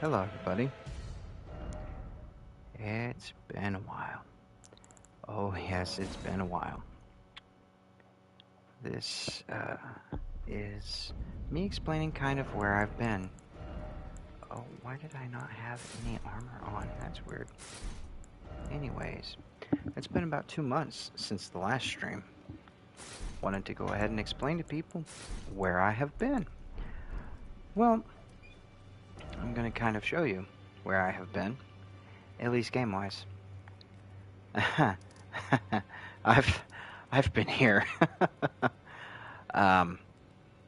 Hello, everybody. It's been a while. Oh, yes, it's been a while. This is me explaining kind of where I've been. Oh, why did I not have any armor on? That's weird. Anyways, it's been about 2 months since the last stream. Wanted to go ahead and explain to people where I have been. Well, I'm going to kind of show you where I have been, at least game-wise. I've I've been here. um,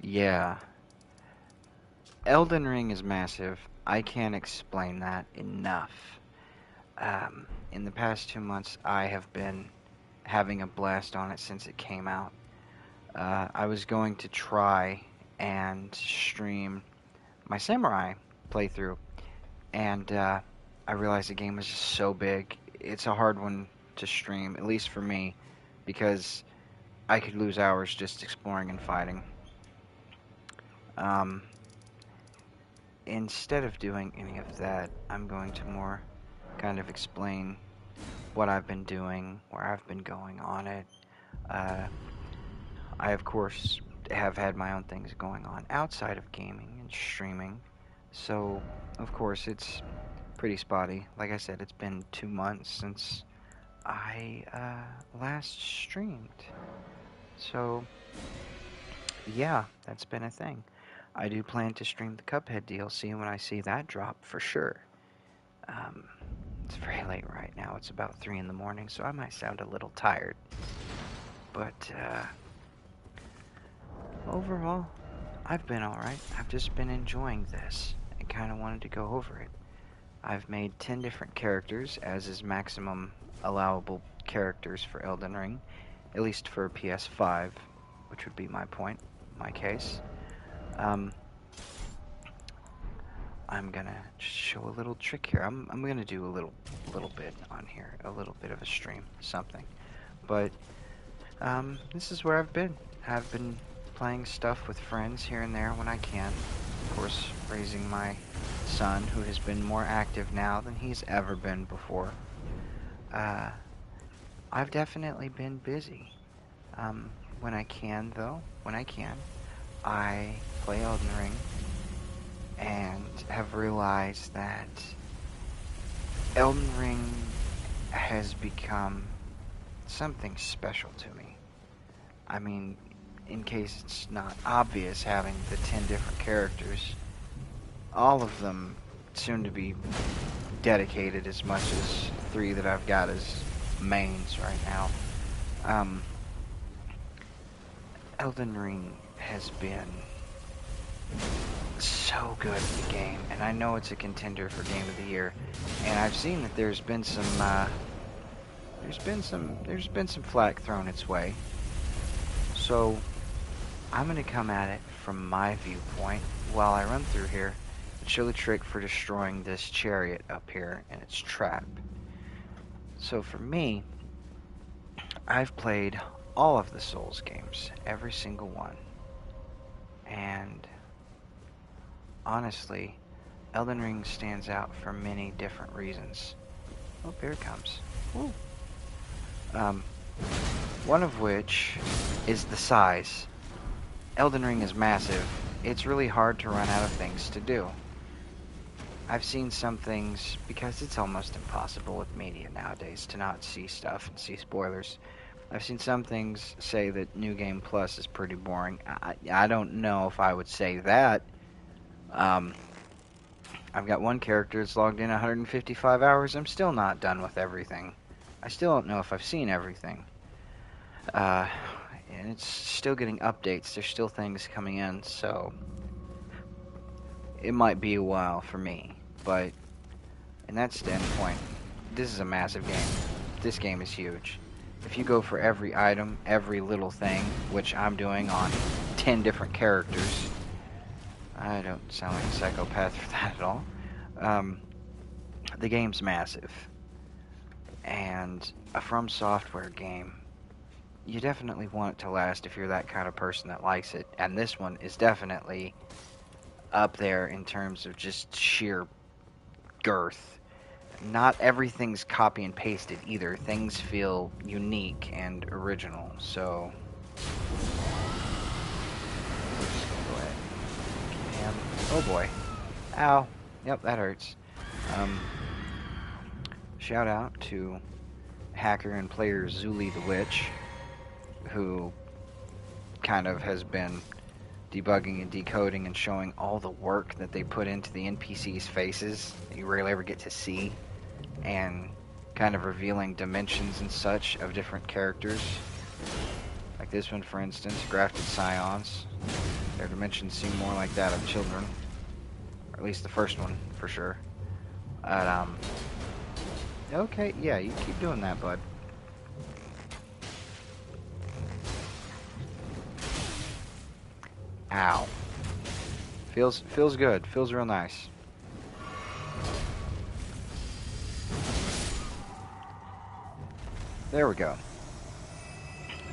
yeah. Elden Ring is massive. I can't explain that enough. In the past 2 months, I have been having a blast on it since it came out. I was going to try and stream my Samurai playthrough, and I realized the game was just so big. It's a hard one to stream, at least for me, because I could lose hours just exploring and fighting. Um, Instead of doing any of that, I'm going to more kind of explain what I've been doing, where I've been going on it. Uh, I, of course, have had my own things going on outside of gaming and streaming, so, of course, it's pretty spotty. Like I said, it's been 2 months since I last streamed. So, yeah, that's been a thing. I do plan to stream the Cuphead DLC when I see that drop for sure. Um, it's very late right now. It's about 3 in the morning, so I might sound a little tired. But overall, I've been alright. I've just been enjoying this and kind of wanted to go over it. I've made 10 different characters, as is maximum allowable characters for Elden Ring, at least for PS5, which would be my point, my case. Um, I'm gonna show a little trick here. I'm gonna do a little bit on here, a little bit of a stream, something. But this is where I've been. I've been playing stuff with friends here and there when I can. Of course, raising my son, who has been more active now than he's ever been before. Uh, I've definitely been busy. When I can, though, when I can, I play Elden Ring and have realized that Elden Ring has become something special to me. I mean, in case it's not obvious, having the 10 different characters, all of them soon to be dedicated as much as 3 that I've got as mains right now. Um, Elden Ring has been so good at the game, and I know it's a contender for Game of the Year. And I've seen that there's been some flack thrown its way. So I'm gonna come at it from my viewpoint while I run through here and show the trick for destroying this chariot up here and its trap. So for me, I've played all of the Souls games, every single one, and honestly, Elden Ring stands out for many different reasons. Oh, here it comes. Ooh. Um, one of which is the size. Elden Ring is massive. It's really hard to run out of things to do. I've seen some things, because it's almost impossible with media nowadays to not see stuff and see spoilers. I've seen some things say that New Game Plus is pretty boring. I don't know if I would say that. Um, I've got one character that's logged in 155 hours. I'm still not done with everything. I still don't know if I've seen everything. Uh, and it's still getting updates. There's still things coming in, so it might be a while for me. But in that standpoint, this is a massive game. This game is huge. If you go for every item, every little thing, which I'm doing on 10 different characters, I don't sound like a psychopath for that at all. The game's massive. And a From Software game, you definitely want it to last if you're that kind of person that likes it. And this one is definitely up there in terms of just sheer girth. Not everything's copy and pasted either. Things feel unique and original. So we're just gonna go ahead and get him. Oh boy. Ow. Yep, that hurts. Shout out to hacker and player Zuli the Witch, who kind of has been debugging and decoding and showing all the work that they put into the NPCs' faces that you rarely ever get to see, and kind of revealing dimensions and such of different characters. Like this one, for instance, grafted scions. Their dimensions seem more like that of children, or at least the first one, for sure. Okay, yeah, you keep doing that, bud. Ow. Feels good. Feels real nice. There we go.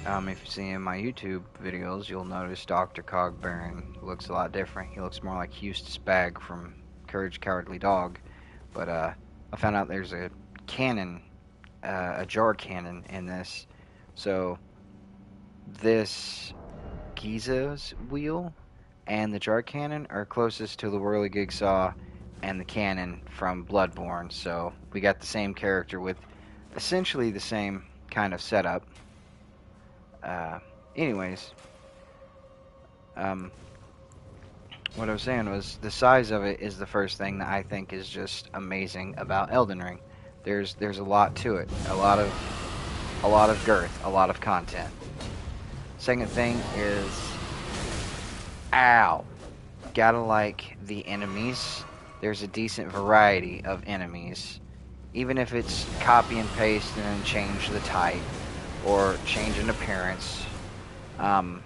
If you see in my YouTube videos, you'll notice Dr. Cogbaron looks a lot different. He looks more like Eustace Bagg from Courage the Cowardly Dog. But I found out there's a cannon, a jar cannon in this. So this Giza's wheel and the jar cannon are closest to the Whirligig Saw and the cannon from Bloodborne. So we got the same character with essentially the same kind of setup. Anyways, what I was saying was the size of it is the first thing that I think is just amazing about Elden Ring. There's a lot to it, a lot of girth, a lot of content. Second thing is, ow, gotta like the enemies. There's a decent variety of enemies, even if it's copy and paste and then change the type or change an appearance. A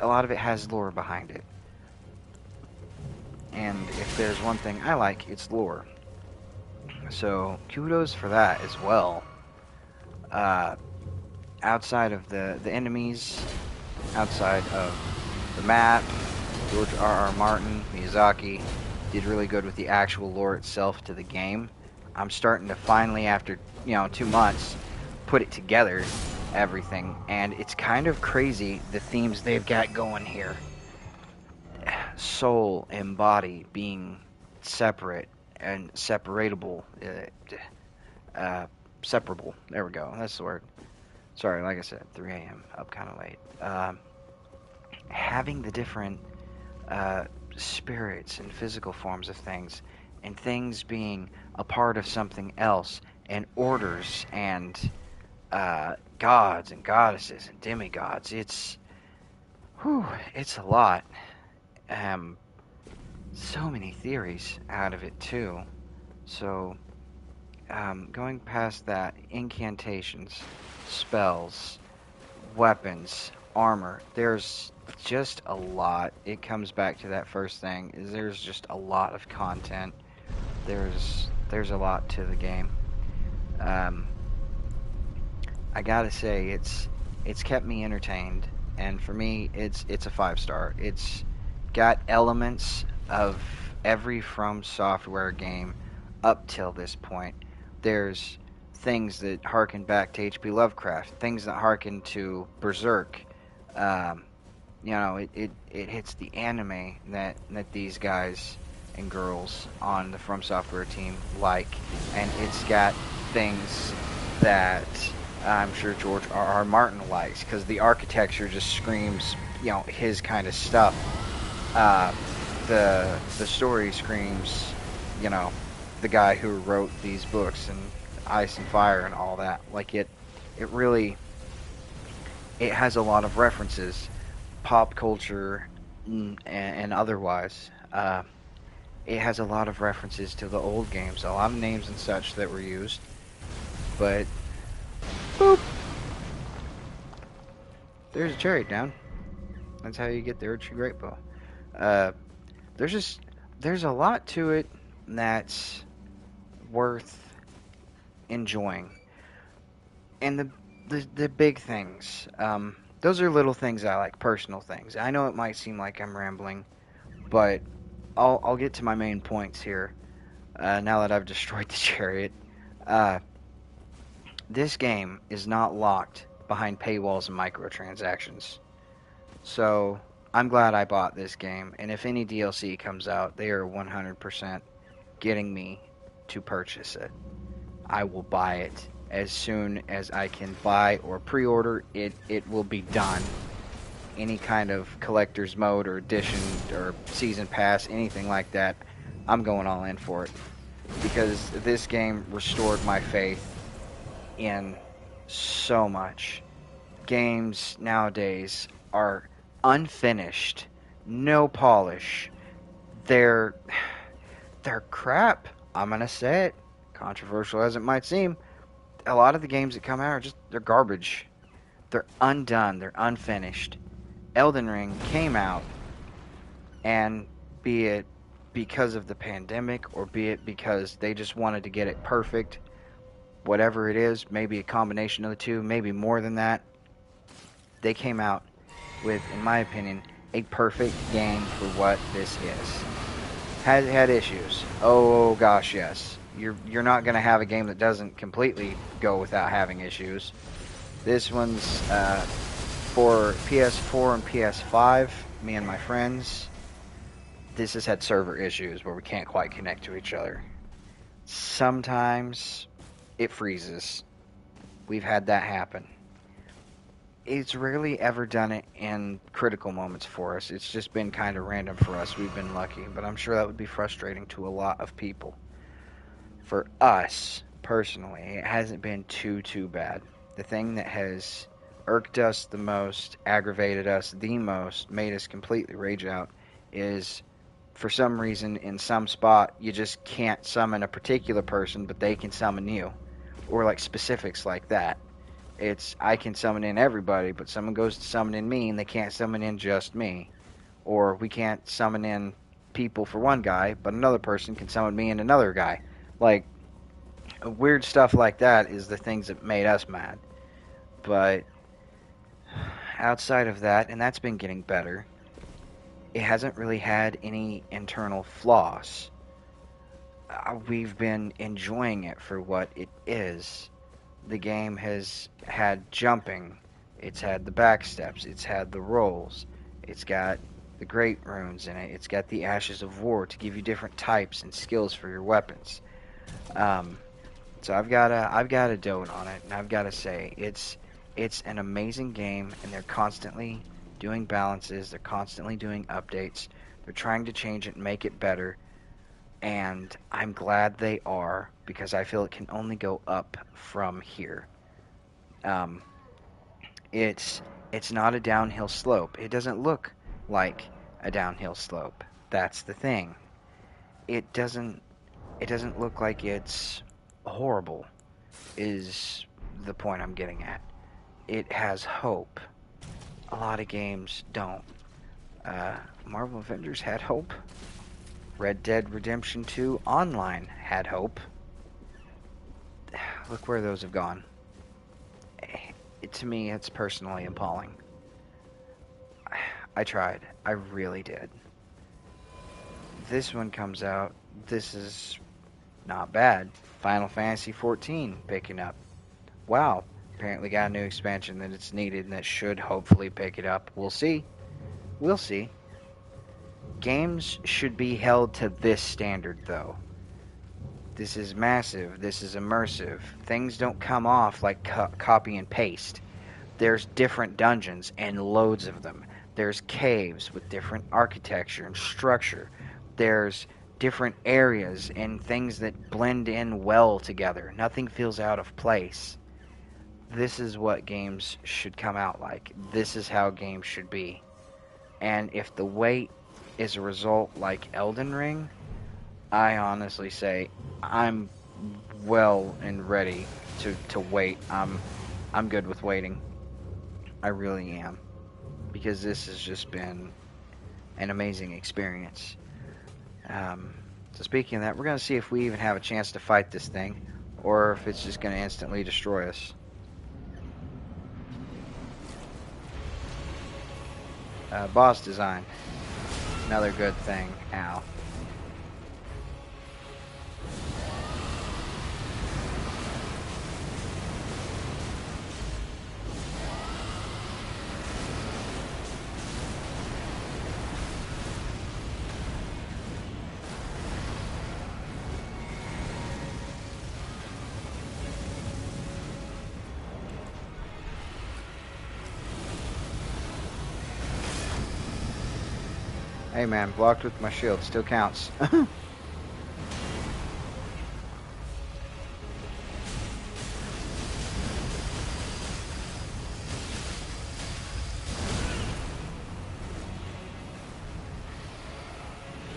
lot of it has lore behind it. And if there's one thing I like, it's lore. So kudos for that as well. Outside of the enemies, outside of the map, George R.R. Martin, Miyazaki, did really good with the actual lore itself to the game. I'm starting to finally, after 2 months, put it together, everything, and it's kind of crazy the themes they've got going here. Soul and body being separate and separable. Separable. There we go. That's the word. Sorry, like I said, 3 a.m. up kind of late. Having the different spirits and physical forms of things, and things being a part of something else, and orders and gods and goddesses and demigods. It's a lot. So many theories out of it too. So going past that, incantations, spells, weapons, armor, there's just a lot. It comes back to that first thing, is there's just a lot of content. There's a lot to the game. I gotta say, it's kept me entertained, and for me, it's a 5-star. It's got elements of every From Software game up till this point. There's things that harken back to H.P. Lovecraft, things that harken to Berserk. It hits the anime that these guys and girls on the From Software team like, and it's got things that I'm sure George R.R. Martin likes, because the architecture just screams, his kind of stuff. The story screams, the guy who wrote these books and Ice and Fire and all that. Like it really, it has a lot of references, pop culture and otherwise. It has a lot of references to the old games, a lot of names and such that were used, but boop, there's a cherry down. That's how you get the Urchi Great Bow. There's a lot to it that's worth enjoying. And the big things, those are little things I like, personal things. I know it might seem like I'm rambling, but I'll get to my main points here. now that I've destroyed the chariot. Uh, this game is not locked behind paywalls and microtransactions. So I'm glad I bought this game, and if any DLC comes out, they are 100% getting me to purchase it. I will buy it as soon as I can buy or pre-order it. It will be done. Any kind of collector's mode or edition or season pass, anything like that, I'm going all in for it. Because this game restored my faith in so much. Games nowadays are unfinished, no polish. They're they're crap. I'm gonna say it. Controversial as it might seem, a lot of the games that come out are just they're garbage. They're undone. They're unfinished. Elden Ring came out, and be it because of the pandemic or be it because they just wanted to get it perfect, whatever it is, maybe a combination of the two, maybe more than that, they came out with, in my opinion, a perfect game for what this is. Has had issues. Oh gosh, yes. You're not going to have a game that doesn't completely go without having issues. This one's for PS4 and PS5. Me and my friends. This has had server issues where we can't quite connect to each other. Sometimes it freezes. We've had that happen. It's rarely ever done it in critical moments for us. It's just been kind of random for us. We've been lucky, but I'm sure that would be frustrating to a lot of people. For us, personally, it hasn't been too bad. The thing that has irked us the most, aggravated us the most, made us completely rage out is for some reason in some spot you just can't summon a particular person, but they can summon you. Or like specifics like that. It's I can summon in everybody, but someone goes to summon in me and they can't summon in just me. Or we can't summon in people for one guy, but another person can summon me and another guy. Like, weird stuff like that is the things that made us mad. But outside of that, and that's been getting better, it hasn't really had any internal flaws. We've been enjoying it for what it is. The game has had jumping, it's had the backsteps, it's had the rolls, it's got the great runes in it, it's got the ashes of war to give you different types and skills for your weapons. So I've got a dote on it, and I've got to say it's an amazing game, and they're constantly doing balances, they're constantly doing updates, they're trying to change it and make it better, and I'm glad they are because I feel it can only go up from here. Um, it's not a downhill slope. It doesn't look like a downhill slope. That's the thing. It doesn't look like it's horrible. Is the point I'm getting at. It has hope. A lot of games don't. Marvel Avengers had hope. Red Dead Redemption 2 Online had hope. Look where those have gone. To me, it's personally appalling. I tried. I really did. This one comes out. This is not bad. Final Fantasy 14 picking up. Wow. Apparently got a new expansion that it's needed and that should hopefully pick it up. We'll see. We'll see. Games should be held to this standard, though. This is massive. This is immersive. Things don't come off like copy and paste. There's different dungeons and loads of them. There's caves with different architecture and structure. There's different areas and things that blend in well together. Nothing feels out of place. This is what games should come out like. This is how games should be. And if the wait is a result like Elden Ring, I honestly say I'm well and ready to wait. I'm good with waiting. I really am. Because this has just been an amazing experience. So speaking of that, we're going to see if we even have a chance to fight this thing, or if it's just going to instantly destroy us. Boss design. Another good thing. Ow. Hey man, blocked with my shield. Still counts.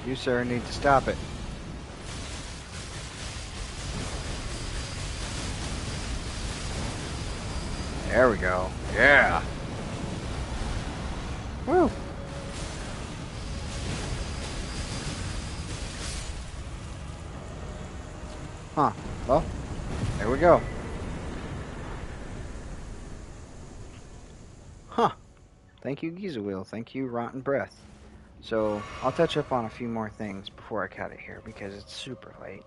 You, sir, need to stop it. There we go. Yeah. Woo. Huh. Well, there we go. Huh. Thank you, Giza Wheel. Thank you, Rotten Breath. So, I'll touch up on a few more things before I cut it here because it's super late.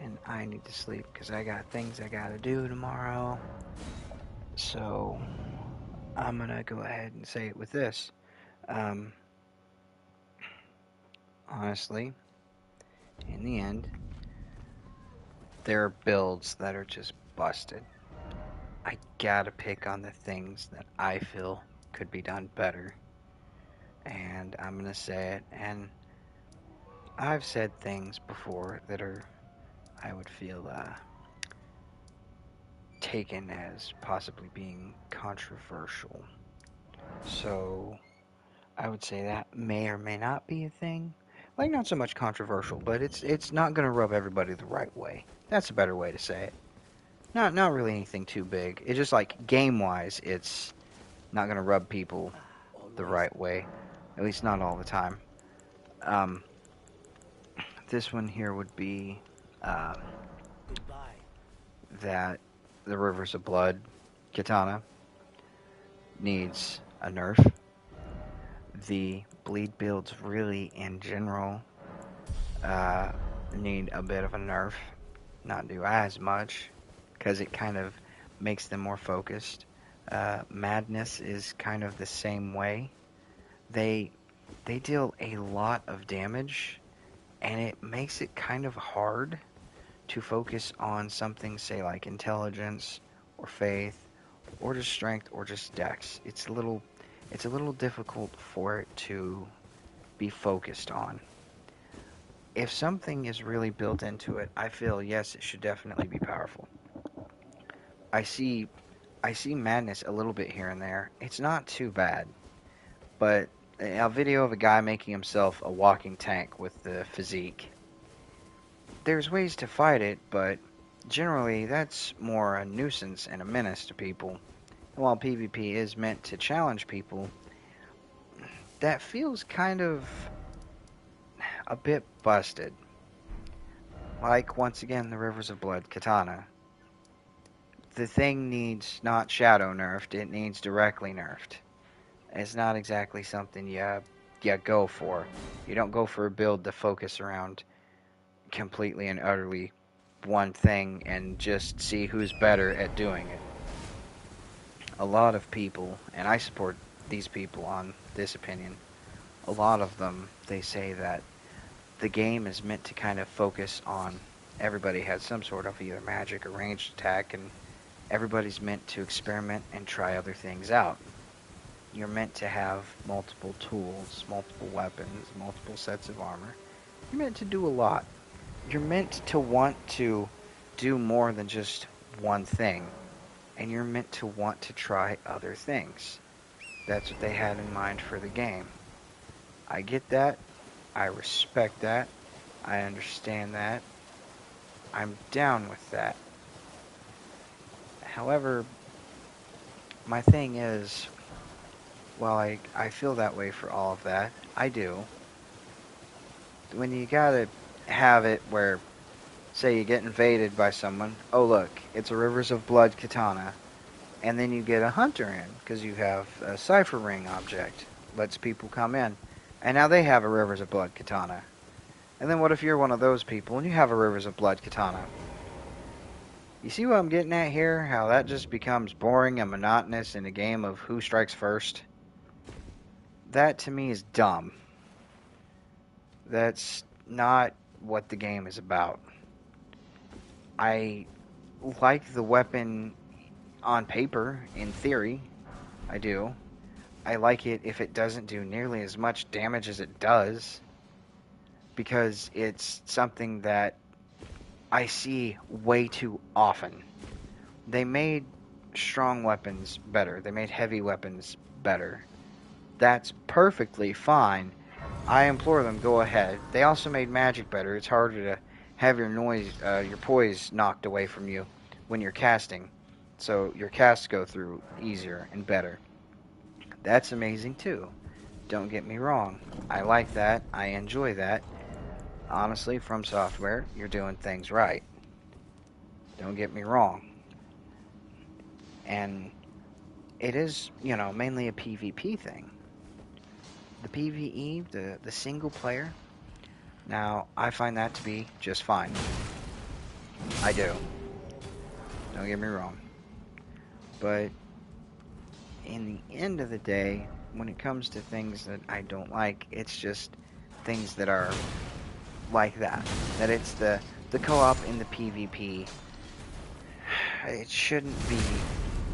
And I need to sleep because I got things I gotta do tomorrow. So, I'm gonna go ahead and say it with this. Um, Honestly, in the end, there are builds that are just busted. I gotta pick on the things that I feel could be done better. And I'm gonna say it. And I've said things before that are, I would feel, taken as possibly being controversial. So I would say that may or may not be a thing. Like not so much controversial, but it's not gonna rub everybody the right way. That's a better way to say it. Not really anything too big. It's just like game wise, it's not gonna rub people the right way. At least not all the time. Um, this one here would be uh, that the Rivers of Blood katana needs a nerf. The bleed builds really in general uh, need a bit of a nerf. Not do as much because it kind of makes them more focused. Madness is kind of the same way. They they deal a lot of damage, and it makes it kind of hard to focus on something, say like intelligence or faith or just strength or just dex. It's a little difficult for it to be focused on. If something is really built into it, I feel yes, it should definitely be powerful. I see I see madness a little bit here and there. It's not too bad, but a video of a guy making himself a walking tank with the physique. There's ways to fight it, but generally that's more a nuisance and a menace to people. And while PvP is meant to challenge people, that feels kind of a bit busted. Like once again the Rivers of Blood katana. The thing needs not shadow nerfed, it needs directly nerfed. It's not exactly something you go for. You don't go for a build to focus around completely and utterly one thing and just see who's better at doing it. A lot of people, and I support these people on this opinion, a lot of them, they say that the game is meant to kind of focus on everybody has some sort of either magic or ranged attack, and everybody's meant to experiment and try other things out. You're meant to have multiple tools, multiple weapons, multiple sets of armor. You're meant to do a lot. You're meant to want to do more than just one thing, and you're meant to want to try other things. That's what they had in mind for the game. I get that. I respect that. I understand that. I'm down with that. However, my thing is, while I feel that way for all of that, I do. When you gotta have it where, say, you get invaded by someone, oh look, it's a Rivers of Blood katana, and then you get a hunter in because you have a cipher ring object, lets people come in, and now they have a Rivers of Blood katana. And then what if you're one of those people and you have a Rivers of Blood katana? You see what I'm getting at here? How that just becomes boring and monotonous in a game of who strikes first? That to me is dumb. That's not what the game is about. I like the weapon on paper, in theory. I do. I like it if it doesn't do nearly as much damage as it does, because it's something that I see way too often. They made strong weapons better. They made heavy weapons better. That's perfectly fine. I implore them, go ahead. They also made magic better. It's harder to have your poise knocked away from you when you're casting, so your casts go through easier and better. That's amazing too. Don't get me wrong. I like that. I enjoy that. Honestly, From Software, you're doing things right. Don't get me wrong. And it is, mainly a PvP thing. The PvE, the single player, now I find that to be just fine. I do. Don't get me wrong. But in the end of the day, when it comes to things that I don't like, it's just things that are like that. That it's the co-op in the PvP. It shouldn't be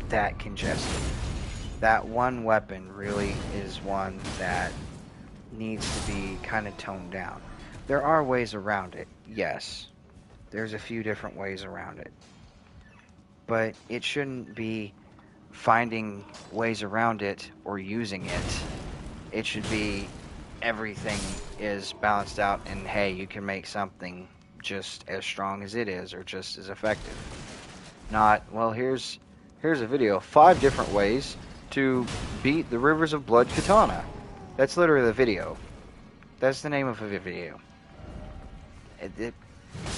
that congested. That one weapon really is one that needs to be kind of toned down. There are ways around it, yes. There's a few different ways around it. But it shouldn't be finding ways around it or using it. It should be everything is balanced out, and hey, you can make something just as strong as it is or just as effective. Not, well, here's a video, 5 different ways to beat the Rivers of Blood katana. That's literally the video. That's the name of a video.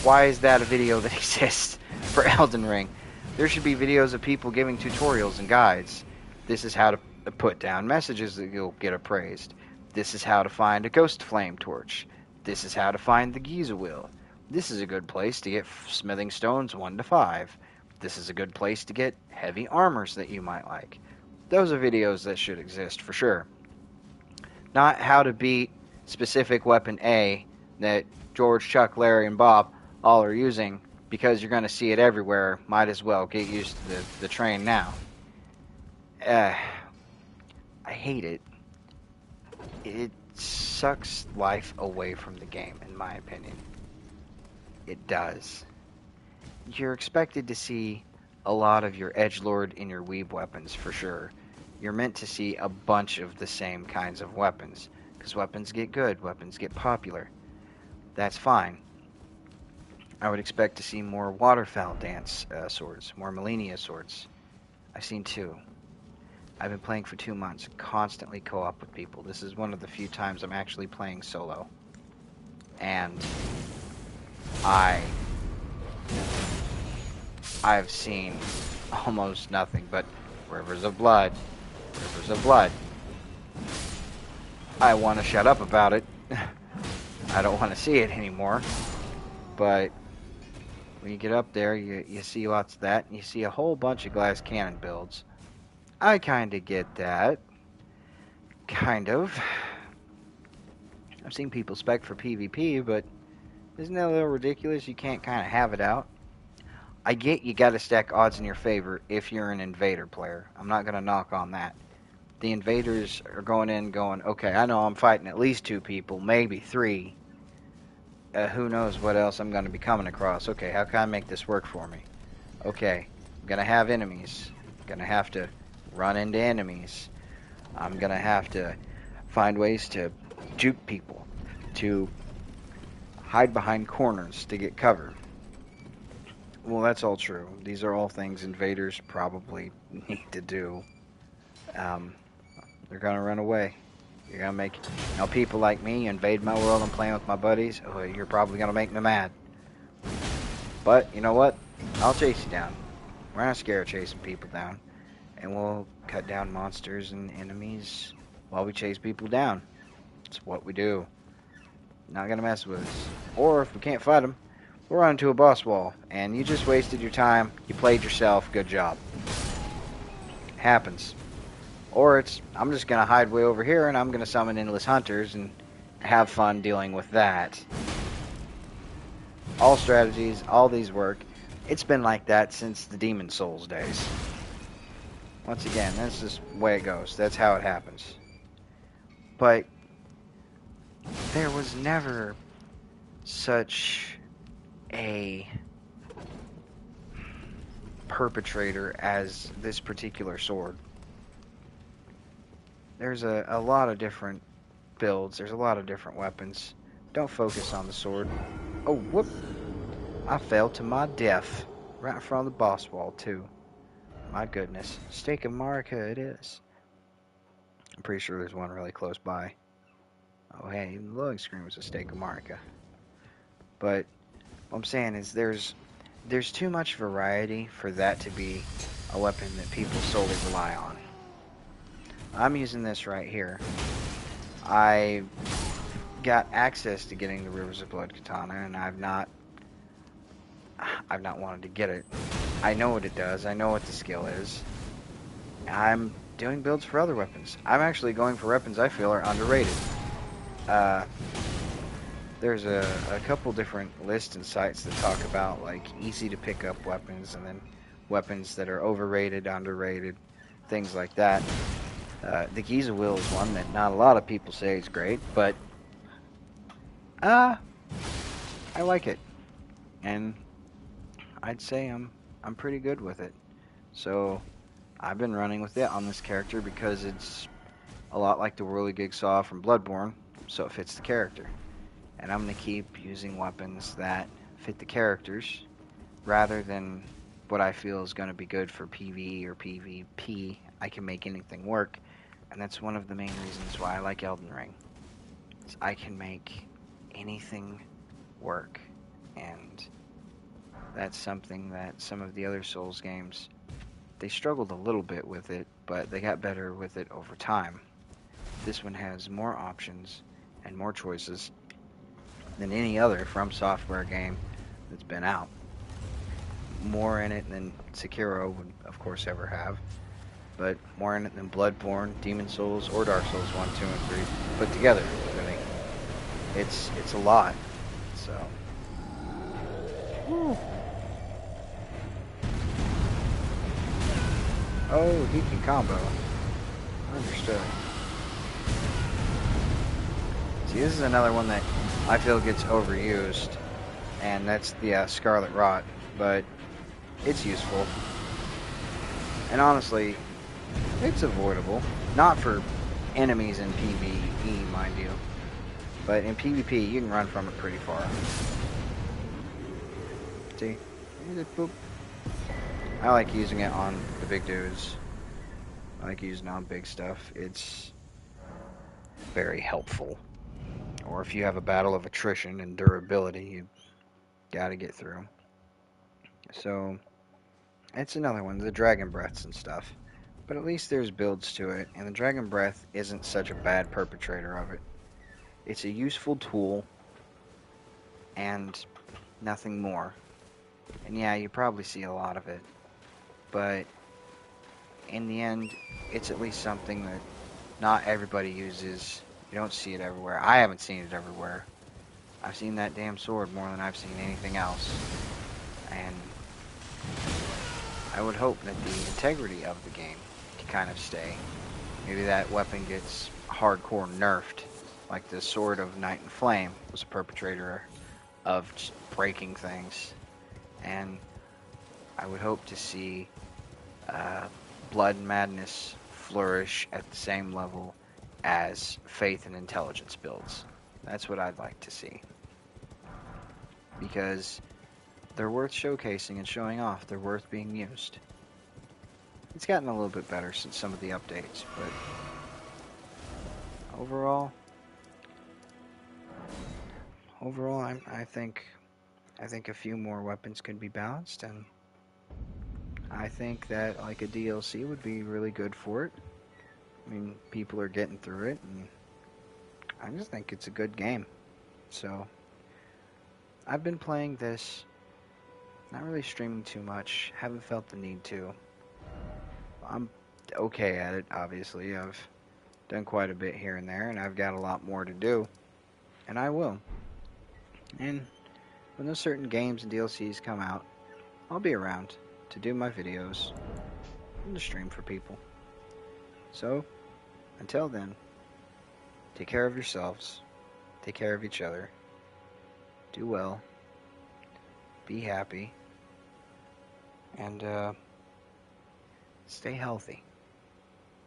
Why is that a video that exists for Elden Ring? There should be videos of people giving tutorials and guides. This is how to put down messages that you'll get appraised. This is how to find a ghost flame torch. This is how to find the Giza wheel. This is a good place to get smithing stones 1 to 5. This is a good place to get heavy armors that you might like. Those are videos that should exist for sure. Not how to beat specific weapon A that George, Chuck, Larry, and Bob all are using, because you're going to see it everywhere. Might as well get used to the train now. I hate it. It sucks life away from the game, in my opinion. It does. You're expected to see a lot of your edgelord and your weeb weapons for sure. You're meant to see a bunch of the same kinds of weapons, because weapons get good, weapons get popular. That's fine. I would expect to see more Waterfowl Dance swords, more Malenia swords. I've seen 2. I've been playing for 2 months, constantly co-op with people. This is one of the few times I'm actually playing solo. And I've seen almost nothing but Rivers of Blood. Rivers of Blood. I want to shut up about it. I don't want to see it anymore. But when you get up there, you see lots of that, and you see a whole bunch of glass cannon builds. I kind of get that. Kind of. I've seen people spec for PvP, but isn't that a little ridiculous? You can't kind of have it out. I get you got to stack odds in your favor if you're an invader player. I'm not going to knock on that. The invaders are going in going, okay, I know I'm fighting at least 2 people, maybe 3. Who knows what else I'm going to be coming across. Okay, how can I make this work for me? Okay, I'm going to have enemies. I'm going to have to run into enemies. I'm going to have to find ways to juke people, to hide behind corners to get cover. Well, that's all true. These are all things invaders probably need to do. They're going to run away. You're going to make... people like me invade my world and playing with my buddies, you're probably going to make me mad. But, you know what? I'll chase you down. We're not scared of chasing people down. And we'll cut down monsters and enemies while we chase people down. It's what we do. Not going to mess with us. Or, if we can't fight them, we'll run into a boss wall. And you just wasted your time. You played yourself. Good job. Happens. Or it's, I'm just going to hide way over here and I'm going to summon endless hunters and have fun dealing with that. All strategies, all these work. It's been like that since the Demon Souls days. Once again, that's just the way it goes. That's how it happens. But there was never such a perpetrator as this particular sword. There's a lot of different builds. There's a lot of different weapons. Don't focus on the sword. Oh, whoop. I fell to my death. Right in front of the boss wall, too. My goodness. Stake of Marika it is. I'm pretty sure there's one really close by. Oh, hey, even the loading screen was a stake of Marika. But what I'm saying is there's too much variety for that to be a weapon that people solely rely on. I'm using this right here. I got access to getting the Rivers of Blood katana, and I've not wanted to get it. I know what it does. I know what the skill is. I'm doing builds for other weapons. I'm actually going for weapons I feel are underrated. There's a couple different lists and sites that talk about like easy to pick up weapons and then weapons that are overrated, underrated, things like that. The Giza Will is one that not a lot of people say is great, but I like it, and I'd say I'm pretty good with it. So I've been running with it on this character because it's a lot like the Whirligig Saw from Bloodborne, so it fits the character. And I'm going to keep using weapons that fit the characters rather than what I feel is going to be good for PvE or PvP. I can make anything work, and that's one of the main reasons why I like Elden Ring. Is I can make anything work, and that's something that some of the other Souls games, they struggled a little bit with it, but they got better with it over time. This one has more options and more choices than any other From Software game that's been out. More in it than Sekiro would, of course, ever have, but more in it than Bloodborne, Demon Souls, or Dark Souls 1, 2, and 3 put together. I mean, it's a lot. So, whew. Oh, he can combo. Understood. See, this is another one that I feel gets overused, and that's the Scarlet Rot, but it's useful. And honestly, it's avoidable. Not for enemies in PvE, mind you, but in PvP, you can run from it pretty far. See? Boop. I like using it on the big dudes. I like using it on big stuff. It's very helpful. Or if you have a battle of attrition and durability, you gotta get through. So, it's another one, the Dragon Breaths and stuff. But at least there's builds to it, and the Dragon Breath isn't such a bad perpetrator of it. It's a useful tool, and nothing more. And yeah, you probably see a lot of it, but in the end, it's at least something that not everybody uses. You don't see it everywhere. I haven't seen it everywhere. I've seen that damn sword more than I've seen anything else. And I would hope that the integrity of the game can kind of stay. Maybe that weapon gets hardcore nerfed, like the Sword of Night and Flame was a perpetrator of just breaking things. And I would hope to see Blood and Madness flourish at the same level as Faith and Intelligence builds. That's what I'd like to see. Because they're worth showcasing and showing off. They're worth being used. It's gotten a little bit better since some of the updates, but overall, I think a few more weapons could be balanced, and I think that like a DLC would be really good for it. I mean, people are getting through it, and I just think it's a good game. So, I've been playing this, not really streaming too much, haven't felt the need to. I'm okay at it, obviously. I've done quite a bit here and there, and I've got a lot more to do, and I will. And when those certain games and DLCs come out, I'll be around to do my videos. to stream for people. So, until then, take care of yourselves, take care of each other, do well, be happy, and stay healthy.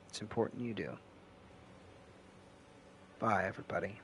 It's important you do. Bye, everybody.